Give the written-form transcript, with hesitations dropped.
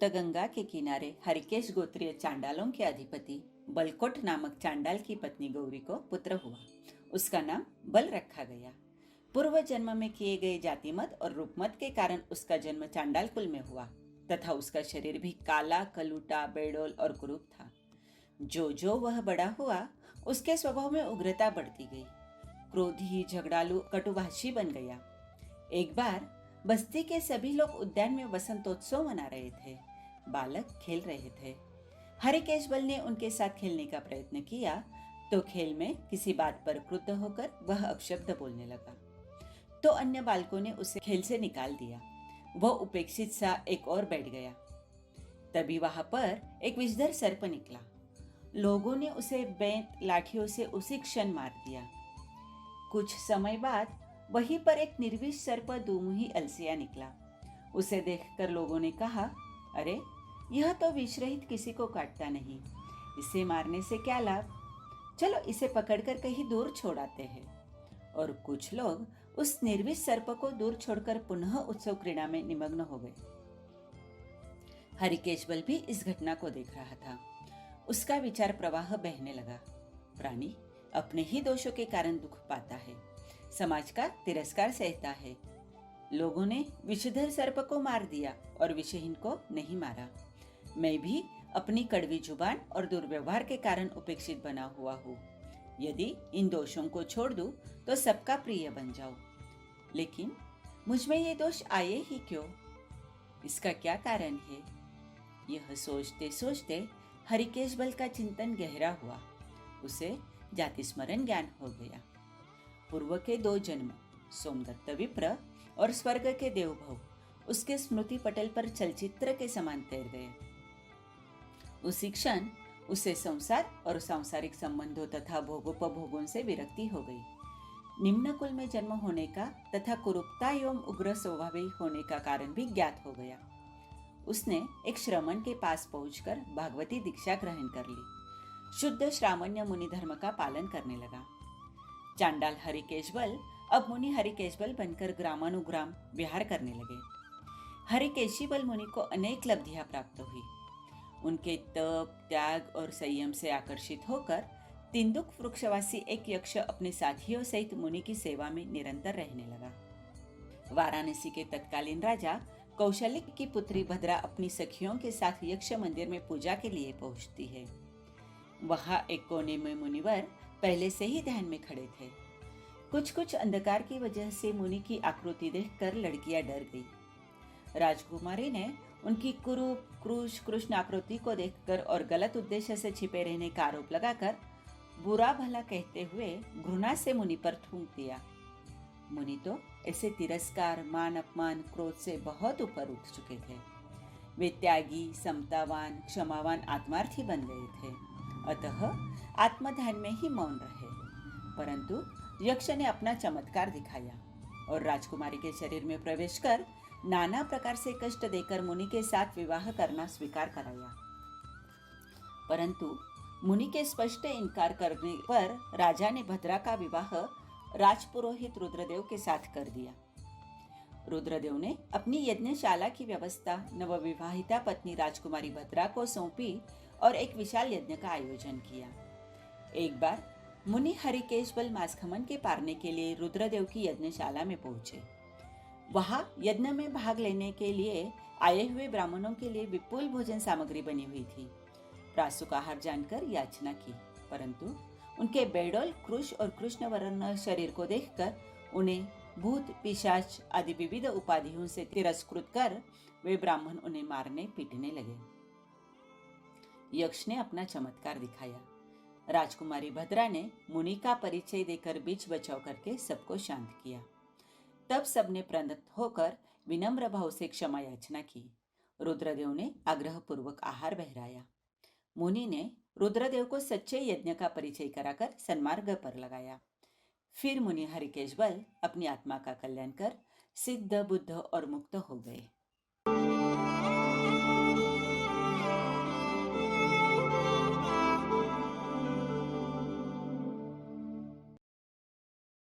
सप्तगंगा के किनारे हरिकेश गोत्रीय चांडालों के अधिपति बलकोट नामक चांडाल की पत्नी गौरी को पुत्र हुआ। उसका नाम बल रखा गया। पूर्व जन्म में किए गए जातिमत और रूपमत के कारण उसका जन्म चांडाल कुल में हुआ तथा उसका शरीर भी काला, कलूटा, बेडोल और कुरूप था। जो जो वह बड़ा हुआ, उसके स्वभाव में उग्रता बढ़ती गई। क्रोधी, झगड़ालू, कटुभाषी बन गया। एक बार बस्ती के सभी लोग उद्यान में वसंतोत्सव मना रहे थे। बालक खेल रहे थे। हरिकेश बल ने उनके साथ खेलने का प्रयत्न किया तो खेल में किसी बात पर क्रुद्ध होकर वह अपशब्द बोलने लगा। तो अन्य बालकों ने उसे खेल से निकाल दिया। वह उपेक्षित सा एक और बैठ गया। तभी वहां पर एक विषधर सर्प निकला। लोगों ने उसे बेंत लाठियों से उसी क्षण मार दिया। कुछ समय बाद वहीं पर एक निर्विष सर्प दुमुही अलसिया निकला। उसे देखकर लोगों ने कहा, अरे यह तो विषरहित किसी को काटता नहीं, इसे मारने से क्या लाभ, चलो इसे पकड़कर कहीं दूर छोड़ आते हैं। और कुछ लोग उस निर्विष सर्प को दूर छोड़कर पुनः उत्सव क्रीड़ा में निमग्न हो गए। हरिकेश बल भी इस घटना को देख रहा था। उसका विचार प्रवाह बहने लगा। प्राणी अपने ही दोषों के कारण दुख पाता है, समाज का तिरस्कार सहता है। लोगों ने विषधर सर्प को मार दिया और विषहीन को नहीं मारा। मैं भी अपनी कड़वी जुबान और दुर्व्यवहार के कारण उपेक्षित बना हुआ हूँ। यदि इन दोषों को छोड़ दूं तो सबका प्रिय बन जाऊं। लेकिन मुझ में ये दोष आए ही क्यों? इसका क्या कारण है? यह सोचते सोचते हरिकेश बल का चिंतन गहरा हुआ। उसे जाति स्मरण ज्ञान हो गया। पूर्व के 2 जन्म, सोमदत्त विप्र और स्वर्ग के देवभव, उसके स्मृति पटल पर चलचित्र के समान तैर गए। उसी क्षण उसे संसार और सांसारिक संबंधों तथा भोगोपभोगों से विरक्ति हो गई। निम्न कुल में जन्म होने का तथा कुरूपता एवं उग्र स्वभावी होने का कारण भी ज्ञात हो गया। उसने एक श्रमण के पास पहुंचकर भागवती दीक्षा ग्रहण कर ली। शुद्ध श्रामण्य मुनि धर्म का पालन करने लगा। चांडाल हरिकेश बल अब मुनि हरिकेश बल बनकर ग्रामानुग्राम विहार करने लगे। हरिकेशी बल मुनि को अनेक लब्धियां प्राप्त हुई। उनके तप, त्याग और संयम से आकर्षित होकर तिंदुक वृक्षवासी एक यक्ष अपने साथियों सहित मुनि की सेवा में निरंतर रहने लगा। वाराणसी के तत्कालीन राजा कौशल्य की पुत्री भद्रा अपनी सखियों के साथ यक्ष मंदिर में पूजा के लिए पहुंचती है। वहां एक कोने में मुनिवर पहले से ही ध्यान में खड़े थे। कुछ अंधकार की वजह से मुनि की आकृति देखकर लड़कियां डर गई। राजकुमारी ने उनकी कुरूप, क्रूश, कृष्ण आकृति को देखकर और गलत उद्देश्य से छिपे रहने का आरोप लगाकर बुरा भला कहते हुए घृणा से मुनि पर थूक दिया। मुनि तो ऐसे तिरस्कार, मान अपमान, क्रोध से बहुत ऊपर उठ चुके थे। वे त्यागी, समतावान, क्षमावान आत्मार्थी बन गए थे। अतः आत्मध्यान में ही मौन रहे। परंतु यक्ष ने अपना चमत्कार दिखाया और राजकुमारी के शरीर में प्रवेश कर नाना प्रकार से कष्ट देकर मुनि के साथ विवाह करना स्वीकार कराया। परंतु मुनि के स्पष्ट इनकार करने पर राजा ने भद्रा का विवाह राजपुरोहित रुद्रदेव के साथ कर दिया। रुद्रदेव ने अपनी यज्ञशाला की व्यवस्था नवविवाहिता पत्नी राजकुमारी भद्रा को सौंपी और एक विशाल यज्ञ का आयोजन किया। एक बार मुनि हरिकेश बल मासखमन के पारने के लिए रुद्रदेव की यज्ञशाला में पहुंचे। वहां यज्ञ में भाग लेने के लिए आए हुए ब्राह्मणों के लिए विपुल भोजन सामग्री बनी हुई थी। प्रासुक आहार जानकर याचना की, परंतु उनके बेडोल, क्रूश और कृष्ण वर्ण शरीर को देखकर उन्हें भूत, पिशाच आदि विविध उपाधियों से तिरस्कृत कर वे ब्राह्मण उन्हें मारने पीटने लगे। यक्ष ने अपना चमत्कार दिखाया। राजकुमारी भद्रा ने मुनि का परिचय देकर बीच बचाव करके सबको शांत किया। तब सबने प्रणत होकर विनम्र भाव से क्षमा याचना की। रुद्रदेव ने आग्रह पूर्वक आहार बहराया। मुनि ने रुद्रदेव को सच्चे यज्ञ का परिचय कराकर सन्मार्ग पर लगाया। फिर मुनि हरिकेश बल अपनी आत्मा का कल्याण कर सिद्ध, बुद्ध और मुक्त हो गए।